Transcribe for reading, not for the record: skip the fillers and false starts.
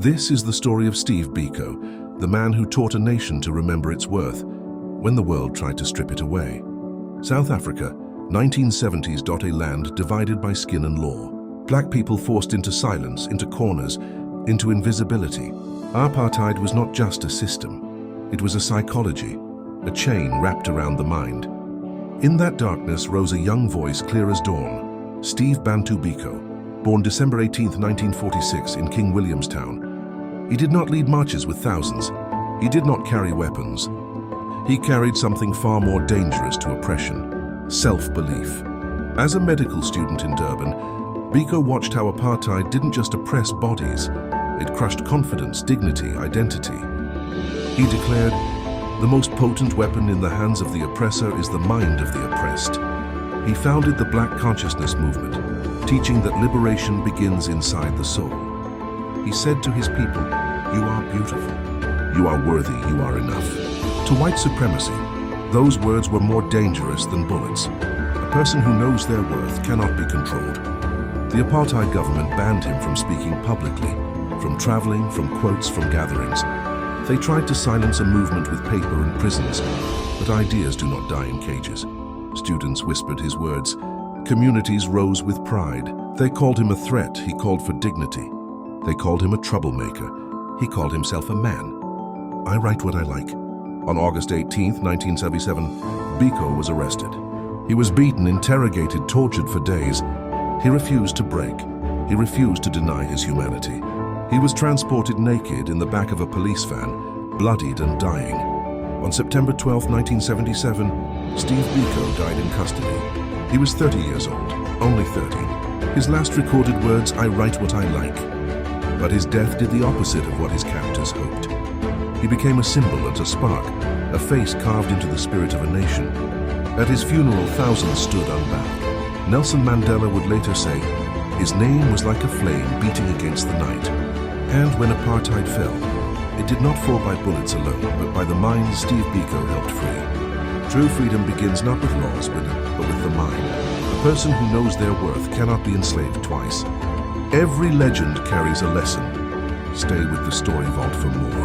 This is the story of Steve Biko, the man who taught a nation to remember its worth when the world tried to strip it away. South Africa, 1970s. A land divided by skin and law. Black people forced into silence, into corners, into invisibility. Apartheid was not just a system. It was a psychology, a chain wrapped around the mind. In that darkness rose a young voice clear as dawn, Steve Bantu Biko. Born December 18, 1946 in King Williamstown. He did not lead marches with thousands. He did not carry weapons. He carried something far more dangerous to oppression: self-belief. As a medical student in Durban, Biko watched how apartheid didn't just oppress bodies, it crushed confidence, dignity, identity. He declared, "The most potent weapon in the hands of the oppressor is the mind of the oppressed." He founded the Black Consciousness movement, teaching that liberation begins inside the soul. He said to his people, "You are beautiful. You are worthy. You are enough." To white supremacy, those words were more dangerous than bullets. A person who knows their worth cannot be controlled. The apartheid government banned him from speaking publicly, from traveling, from quotes, from gatherings. They tried to silence a movement with paper and prisons, but ideas do not die in cages. Students whispered his words. Communities rose with pride. They called him a threat. He called for dignity. They called him a troublemaker. He called himself a man. I write what I like. On August 18, 1977, Biko was arrested. He was beaten, interrogated, tortured for days. He refused to break. He refused to deny his humanity. He was transported naked in the back of a police van, bloodied and dying. On September 12, 1977, Steve Biko died in custody. He was 30 years old, only 30. His last recorded words, "I write what I like." But his death did the opposite of what his captors hoped. He became a symbol and a spark, a face carved into the spirit of a nation. At his funeral, thousands stood unbowed. Nelson Mandela would later say, "His name was like a flame beating against the night." And when apartheid fell, it did not fall by bullets alone, but by the minds Steve Biko helped free. True freedom begins not with laws, but with the mind. A person who knows their worth cannot be enslaved twice. Every legend carries a lesson. Stay with the Story Vault for more.